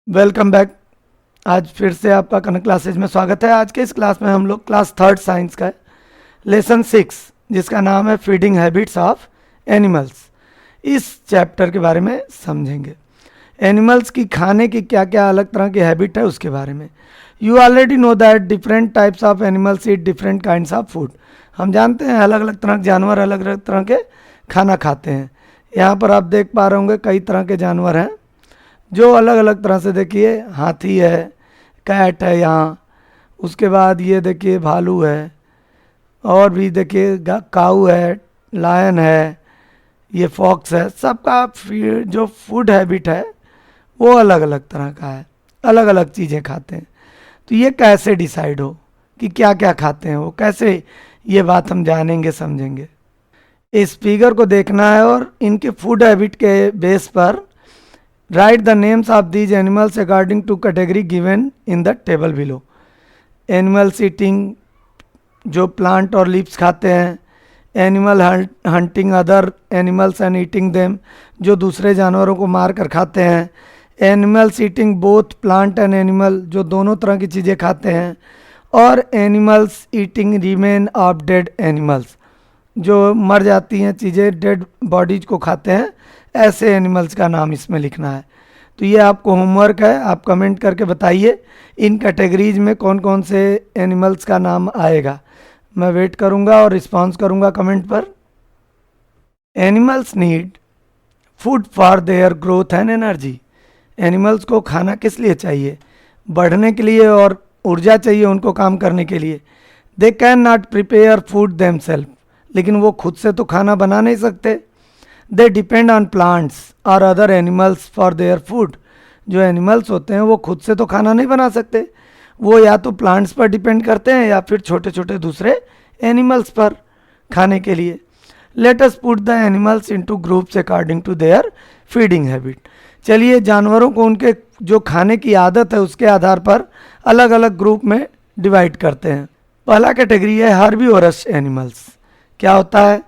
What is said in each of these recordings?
Welcome back. आज फिर से आपका कनक क्लासेज में स्वागत है। आज के इस क्लास में हम लोग क्लास थर्ड साइंस का लेसन 6 जिसका नाम है फीडिंग हैबिट्स ऑफ एनिमल्स, इस चैप्टर के बारे में समझेंगे। एनिमल्स की खाने की क्या क्या अलग तरह की हैबिट है उसके बारे में। You already know that different types of animals eat different kinds of food. हम जानते हैं अलग अलग तरह के जानवर अलग अलग तरह के खाना खाते हैं। यहाँ पर आप देख पा रहे होंगे कई तरह के जानवर हैं जो अलग अलग तरह से, देखिए हाथी है, कैट है यहाँ, उसके बाद ये देखिए भालू है, और भी देखिए काऊ है, लायन है, ये फॉक्स है। सबका जो फूड हैबिट है वो अलग अलग तरह का है, अलग अलग चीज़ें खाते हैं। तो ये कैसे डिसाइड हो कि क्या क्या खाते हैं वो, कैसे, ये बात हम जानेंगे समझेंगे। इस फिगर को देखना है और इनके फूड हैबिट के बेस पर write the names of these animals according to category given in the table below. Animals eating जो प्लांट और लीव्स खाते हैं, animal hunting other animals and eating them जो दूसरे जानवरों को मार कर खाते हैं, animals eating both plant and animal जो दोनों तरह की चीज़ें खाते हैं, और animals eating remain of dead animals जो मर जाती हैं चीज़ें, डेड बॉडीज को खाते हैं। ऐसे एनिमल्स का नाम इसमें लिखना है। तो ये आपको होमवर्क है, आप कमेंट करके बताइए इन कैटेगरीज में कौन कौन से एनिमल्स का नाम आएगा। मैं वेट करूँगा और रिस्पॉन्स करूँगा कमेंट पर। Animals need food for their growth and energy. Animals को खाना किस लिए चाहिए? बढ़ने के लिए और ऊर्जा चाहिए उनको काम करने के लिए। They can not prepare food themself, लेकिन वो खुद से तो खाना बना नहीं सकते। दे डिपेंड ऑन प्लांट्स और other animals for their food. जो एनिमल्स होते हैं वो खुद से तो खाना नहीं बना सकते, वो या तो प्लांट्स पर डिपेंड करते हैं या फिर छोटे छोटे दूसरे एनिमल्स पर खाने के लिए। Let us put the animals into groups according to their feeding habit. चलिए जानवरों को उनके जो खाने की आदत है उसके आधार पर अलग अलग ग्रुप में डिवाइड करते हैं। पहला कैटेगरी है हर्बीवोरस एनिमल्स। क्या होता है?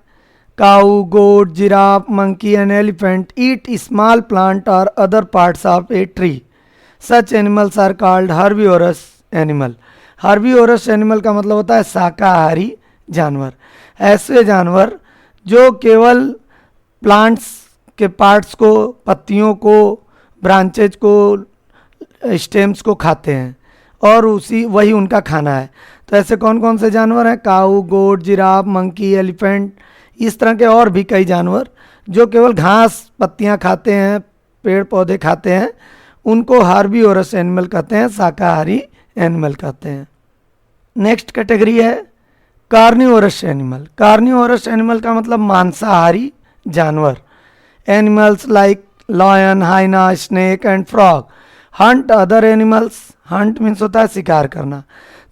Cow, goat, giraffe, monkey and elephant eat small plant or other parts of a tree. Such animals are called herbivorous animal. Herbivorous animal का मतलब होता है शाकाहारी जानवर। ऐसे जानवर जो केवल प्लांट्स के पार्ट्स को, पत्तियों को, ब्रांचेज को, स्टेम्स को खाते हैं और वही उनका खाना है। तो ऐसे कौन कौन से जानवर हैं? काऊ, गोट, जिराफ, मंकी, एलिफेंट, इस तरह के और भी कई जानवर जो केवल घास पत्तियां खाते हैं, पेड़ पौधे खाते हैं, उनको हार्बीवोरस एनिमल कहते हैं, शाकाहारी एनिमल कहते हैं। नेक्स्ट कैटेगरी है कार्निवोरस एनिमल। कार्निवोरस एनिमल का मतलब मांसाहारी जानवर। Animals like lion, hyena, snake and frog hunt other animals. Hunt means होता है शिकार करना।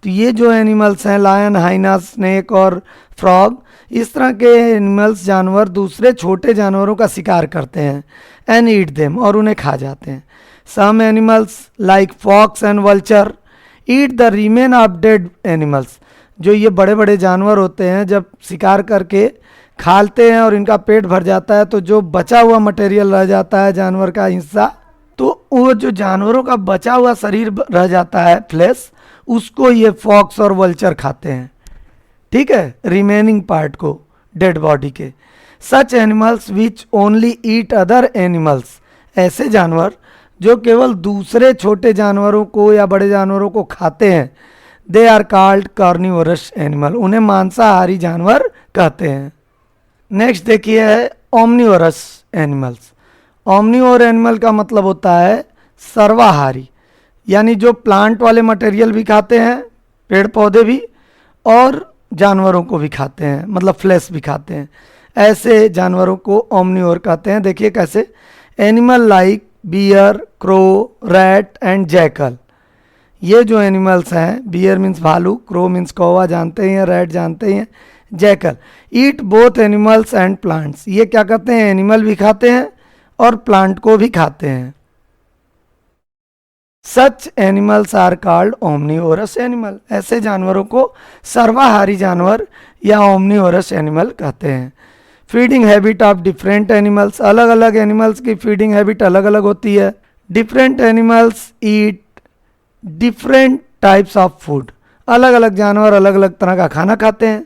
तो ये जो एनिमल्स हैं, लायन, हाइना, स्नेक और फ्रॉग, इस तरह के एनिमल्स जानवर दूसरे छोटे जानवरों का शिकार करते हैं, एंड ईट देम, और उन्हें खा जाते हैं। Some animals like fox and vulture eat the remain of dead animals. जो ये बड़े बड़े जानवर होते हैं जब शिकार करके खाते हैं और इनका पेट भर जाता है तो जो बचा हुआ मटेरियल रह जाता है, जानवर का हिस्सा, तो वो जो जानवरों का बचा हुआ शरीर रह जाता है, फ्लेश, उसको ये फॉक्स और वल्चर खाते हैं। ठीक है, रिमेनिंग पार्ट को डेड बॉडी के। Such animals which only eat other animals. ऐसे जानवर जो केवल दूसरे छोटे जानवरों को या बड़े जानवरों को खाते हैं, they are called carnivorous animal. उन्हें मांसाहारी जानवर कहते हैं। नेक्स्ट देखिए है ओमनिवोरस एनिमल्स। ओमनिवोर एनिमल का मतलब होता है सर्वाहारी, यानी जो प्लांट वाले मटेरियल भी खाते हैं, पेड़ पौधे भी, और जानवरों को भी खाते हैं, मतलब फ्लैश भी खाते हैं। ऐसे जानवरों को ओमनिवोर कहते हैं। देखिए कैसे, animal like bear, crow, rat and jackal. ये जो एनिमल्स हैं, बियर मीन्स भालू, क्रो मीन्स कौवा जानते हैं, रैट जानते हैं, jackal, eat both animals and plants. ये क्या करते हैं? एनिमल भी खाते हैं और प्लांट को भी खाते हैं। Such animals are called omnivorous animal. ऐसे जानवरों को सर्वाहारी जानवर या ओमनिवोरस एनिमल कहते हैं। Feeding habit of different animals. अलग अलग एनिमल्स की फीडिंग हैबिट अलग अलग होती है। Different animals eat different types of food, अलग अलग जानवर अलग अलग तरह का खाना खाते हैं.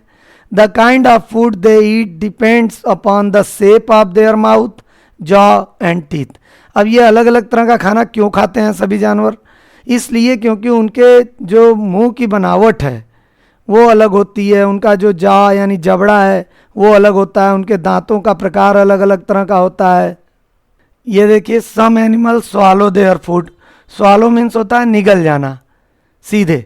The kind of food they eat depends upon the shape of their mouth, jaw and teeth. अब ये अलग अलग तरह का खाना क्यों खाते हैं सभी जानवर? इसलिए क्योंकि उनके जो मुंह की बनावट है वो अलग होती है, उनका जो जॉ यानी जबड़ा है वो अलग होता है, उनके दांतों का प्रकार अलग अलग तरह का होता है. ये देखिए, some animal swallow their food. Swallow means होता है निगल जाना सीधे.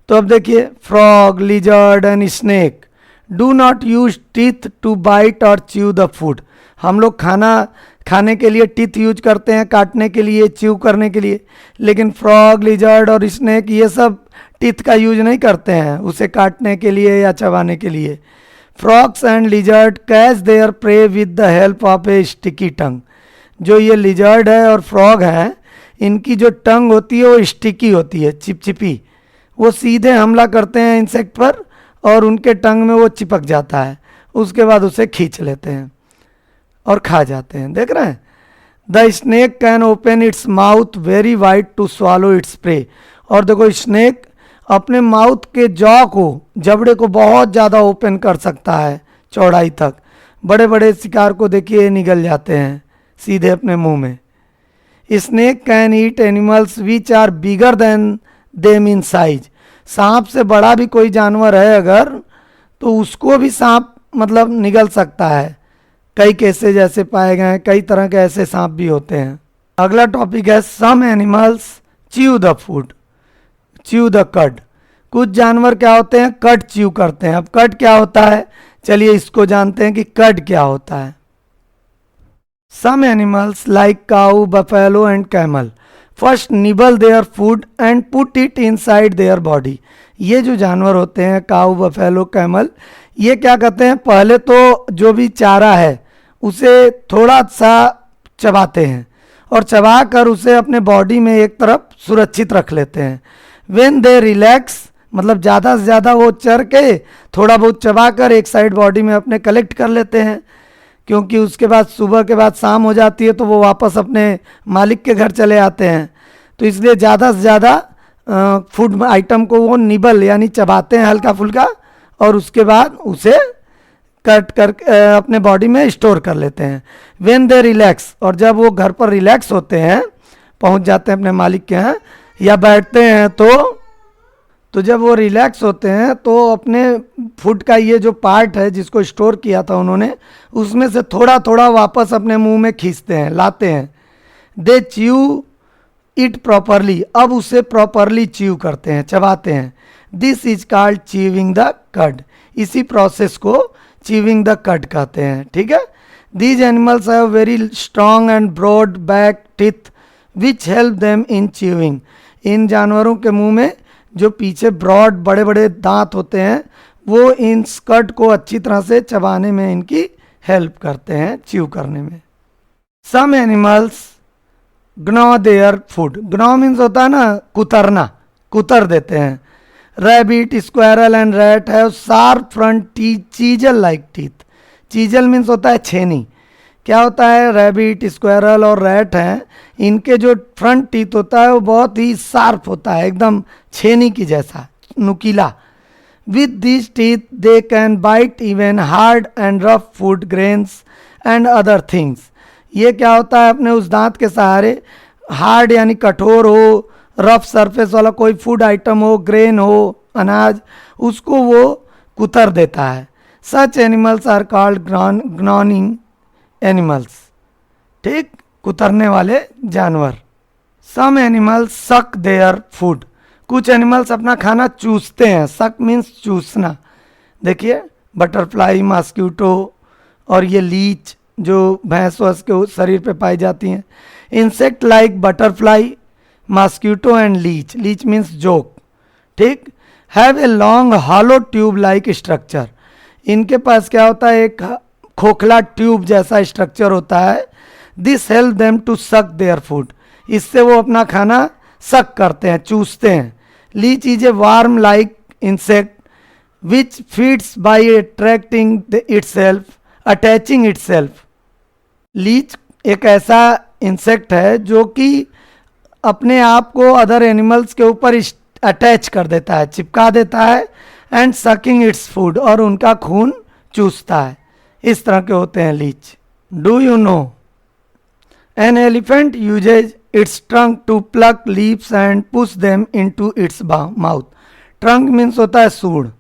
तो अब देखिए, frog, lizard and snake do not use teeth to bite और च्यू द फूड. हम लोग खाना खाने के लिए टीथ यूज करते हैं, काटने के लिए, च्यू करने के लिए, लेकिन फ्रॉग, लिजर्ड और स्नेक ये सब टीथ का यूज नहीं करते हैं उसे काटने के लिए या चबाने के लिए. Frogs and lizard catch there pray with the help of A sticky tongue. जो ये लिजर्ड है और फ्रॉग है, इनकी जो टंग होती है वो स्टिकी होती है, चिपचिपी. वो सीधे हमला करते हैं इंसेक्ट पर और उनके टंग में वो चिपक जाता है, उसके बाद उसे खींच लेते हैं और खा जाते हैं. देख रहे हैं, the snake can open its mouth very wide to swallow its prey. और देखो, स्नेक अपने माउथ के जॉ को, जबड़े को बहुत ज़्यादा ओपन कर सकता है चौड़ाई तक. बड़े बड़े शिकार को देखिए निगल जाते हैं सीधे अपने मुंह में. Snake can eat animals which are bigger than them in size. सांप से बड़ा भी कोई जानवर है अगर, तो उसको भी सांप मतलब निगल सकता है. कई केसेज ऐसे पाए गए हैं, कई तरह के ऐसे सांप भी होते हैं. अगला टॉपिक है some animals chew the food, chew the cud. कुछ जानवर क्या होते हैं, कड च्यू करते हैं. अब कड क्या होता है, चलिए इसको जानते हैं कि कड क्या होता है. Some animals like cow, buffalo and camel first nibble their food and put it inside their body. ये जो जानवर होते हैं, काऊ, बफेलो, कैमल, ये क्या करते हैं, पहले तो जो भी चारा है उसे थोड़ा सा चबाते हैं और चबा कर उसे अपने बॉडी में एक तरफ सुरक्षित रख लेते हैं. व्हेन दे रिलैक्स, मतलब ज़्यादा से ज़्यादा वो चर के थोड़ा बहुत चबा कर एक साइड बॉडी में अपने कलेक्ट कर लेते हैं, क्योंकि उसके बाद सुबह के बाद शाम हो जाती है तो वो वापस अपने मालिक के घर चले आते हैं. तो इसलिए ज़्यादा से ज़्यादा फूड आइटम को वो निबल यानी चबाते हैं हल्का फुल्का, और उसके बाद उसे कट कर अपने बॉडी में स्टोर कर लेते हैं. व्हेन दे रिलैक्स, और जब वो घर पर रिलैक्स होते हैं, पहुंच जाते हैं अपने मालिक के यहाँ या बैठते हैं, तो जब वो रिलैक्स होते हैं तो अपने फूड का ये जो पार्ट है जिसको स्टोर किया था उन्होंने, उसमें से थोड़ा थोड़ा वापस अपने मुंह में खींचते हैं, लाते हैं. दे च्यू इट प्रॉपरली, अब उसे प्रॉपरली च्यू करते हैं, चबाते हैं. This is called chewing the कड. इसी प्रोसेस को च्यूइंग द कड कहते हैं. ठीक है. These animals have very strong and broad back teeth which help them in chewing. इन जानवरों के मुंह में जो पीछे ब्रॉड बड़े बड़े दांत होते हैं वो इन कड को अच्छी तरह से चबाने में इनकी हेल्प करते हैं, च्यू करने में. Some animals gnaw their food. Gnaw means होता है ना कुतरना, कुतर देते हैं. Rabbit, squirrel and rat have sharp front teeth, chisel like teeth. Chisel means होता है छेनी. क्या होता है, रैबिट, स्क्वायरल और रैट हैं, इनके जो फ्रंट टीथ होता है वो बहुत ही शार्प होता है, एकदम छेनी की जैसा नुकीला. With this teeth they can bite even hard and rough food, grains and other things. ये क्या होता है, अपने उस दांत के सहारे हार्ड यानी कठोर हो, रफ सरफेस वाला कोई फूड आइटम हो, ग्रेन हो, अनाज, उसको वो कुतर देता है. Such animals are called gnawing animals. ठीक, कुतरने वाले जानवर. Some animals suck their food. कुछ एनिमल्स अपना खाना चूसते हैं. सक मीन्स चूसना. देखिए, बटरफ्लाई, मॉस्किटो और ये लीच जो भैंस वैंस के शरीर पे पाई जाती हैं. Insect like butterfly, mosquito and leech, leech means जोक. ठीक, have a long hollow tube like structure. इनके पास क्या होता है, एक खोखला ट्यूब जैसा स्ट्रक्चर होता है. This help them to suck their food. इससे वो अपना खाना सक करते हैं, चूसते हैं. Leech is a worm like insect which feeds by attracting itself, attaching itself. Leech एक ऐसा इंसेक्ट है जो कि अपने आप को अदर एनिमल्स के ऊपर अटैच कर देता है, चिपका देता है, एंड सकिंग इट्स फूड, और उनका खून चूसता है। इस तरह के होते हैं leech. Do you know an elephant uses its trunk to pluck leaves and push them into its mouth. Trunk means होता है सूंड।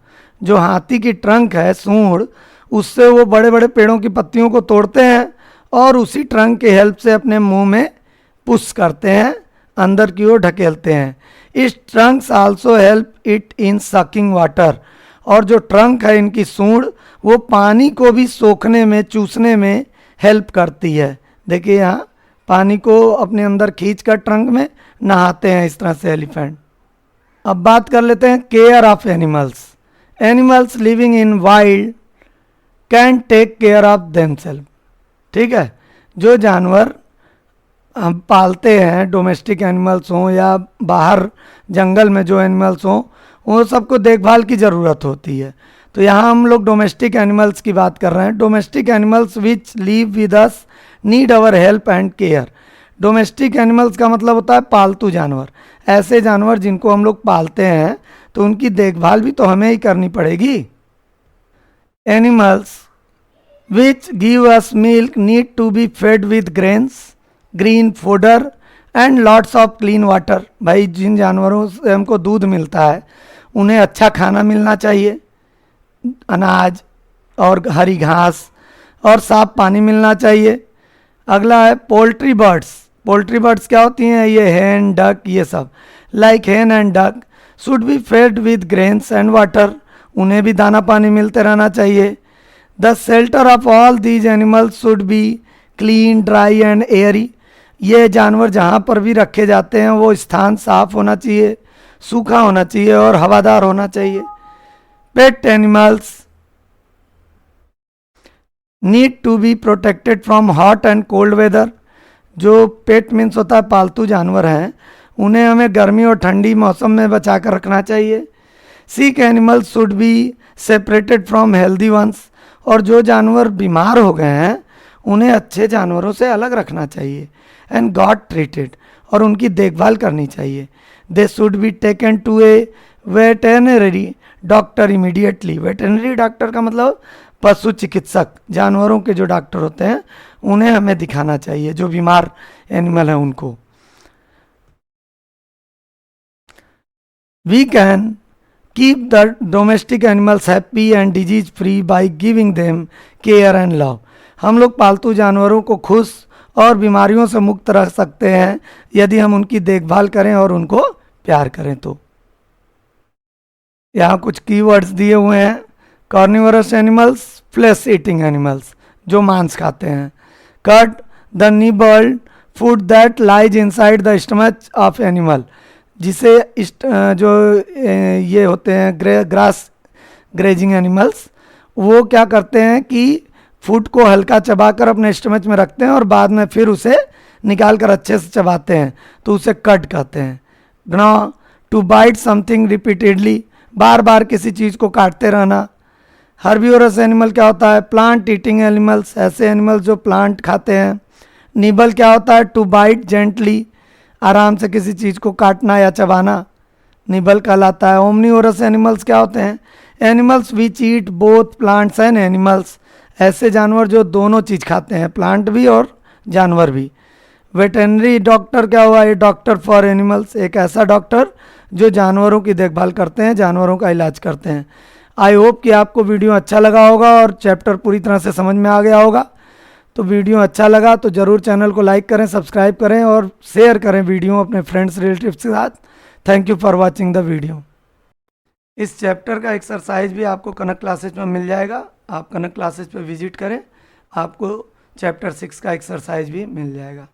जो हाथी की ट्रंक है, सूंड, उससे वो बड़े बड़े पेड़ों की पत्तियों को तोड़ते हैं और उसी ट्रंक की हेल्प से अपने मुंह में पुश करते हैं, अंदर की ओर ढकेलते हैं। इस Trunks also help it in sucking water, और जो ट्रंक है इनकी सूंड, वो पानी को भी सोखने में, चूसने में हेल्प करती है। देखिए यहाँ पानी को अपने अंदर खींच कर ट्रंक में नहाते हैं इस तरह से एलिफेंट। अब बात कर लेते हैं care of animals. Animals living in wild can take care of themself. ठीक है, जो जानवर हम पालते हैं, डोमेस्टिक एनिमल्स हों या बाहर जंगल में जो एनिमल्स हों, वो सबको देखभाल की ज़रूरत होती है। तो यहाँ हम लोग डोमेस्टिक एनिमल्स की बात कर रहे हैं। Domestic animals which live with us need our help and care. Domestic animals का मतलब होता है पालतू जानवर। ऐसे जानवर जिनको हम लोग पालते हैं तो उनकी देखभाल भी तो हमें ही करनी पड़ेगी। Animals which give us milk need to be fed with grains, green fodder and lots of clean water. भाई जिन जानवरों से हमको दूध मिलता है उन्हें अच्छा खाना मिलना चाहिए, अनाज और हरी घास और साफ पानी मिलना चाहिए। अगला है पोल्ट्री बर्ड्स। पोल्ट्री बर्ड्स क्या होती हैं? ये हैन, डक, ये सब। Like Hahn and duck should be fed with grains and water. उन्हें भी दाना पानी मिलते रहना चाहिए। The shelter of all these animals should B clean, dry and Airy. ये जानवर जहाँ पर भी रखे जाते हैं वो स्थान साफ होना चाहिए, सूखा होना चाहिए और हवादार होना चाहिए। Pet animals need to be protected from hot and cold weather. जो पेट मीन्स होता है पालतू जानवर हैं, उन्हें हमें गर्मी और ठंडी मौसम में बचा कर रखना चाहिए। Sick animals should be separated from healthy ones. और जो जानवर बीमार हो गए हैं उन्हें अच्छे जानवरों से अलग रखना चाहिए। एंड गॉट ट्रीटेड, और उनकी देखभाल करनी चाहिए। They should be taken to a veterinary doctor immediately. Veterinary doctor का मतलब पशु चिकित्सक। जानवरों के जो डॉक्टर होते हैं उन्हें हमें दिखाना चाहिए, जो बीमार एनिमल है उनको। We can keep the domestic animals happy and disease free by giving them care and love. हम लोग पालतू जानवरों को खुश और बीमारियों से मुक्त रख सकते हैं यदि हम उनकी देखभाल करें और उनको प्यार करें। तो यहाँ कुछ कीवर्ड्स दिए हुए हैं। Carnivorous animals, flesh eating animals, जो मांस खाते हैं। Cut, the nibbled food that lies inside the stomach of animal, जिसे जो ये होते हैं ग्रास ग्रेजिंग एनिमल्स, वो क्या करते हैं कि फूड को हल्का चबाकर अपने स्टमच में रखते हैं और बाद में फिर उसे निकाल कर अच्छे से चबाते हैं, तो उसे कट कहते हैं। ग्नॉ, टू बाइट समथिंग रिपीटेडली, बार बार किसी चीज़ को काटते रहना। हर्बिवोरस एनिमल क्या होता है? प्लांट ईटिंग एनिमल्स, ऐसे एनिमल्स जो प्लांट खाते हैं। निबल क्या होता है? टू बाइट जेंटली, आराम से किसी चीज़ को काटना या चबाना, निबल कहलाता है। ओमनीवोरस एनिमल्स क्या होते हैं? Animals which eat both plants and animals, ऐसे जानवर जो दोनों चीज़ खाते हैं, प्लांट भी और जानवर भी। वेटरनरी डॉक्टर क्या हुआ? ये डॉक्टर फॉर एनिमल्स, एक ऐसा डॉक्टर जो जानवरों की देखभाल करते हैं, जानवरों का इलाज करते हैं। आई होप कि आपको वीडियो अच्छा लगा होगा और चैप्टर पूरी तरह से समझ में आ गया होगा। तो वीडियो अच्छा लगा तो ज़रूर चैनल को लाइक करें, सब्सक्राइब करें और शेयर करें वीडियो अपने फ्रेंड्स रिलेटिव्स के साथ। Thank you for watching the video. इस चैप्टर का एक्सरसाइज भी आपको कनक क्लासेज में मिल जाएगा। आप कनक क्लासेज पे विजिट करें, आपको चैप्टर 6 का एक्सरसाइज भी मिल जाएगा।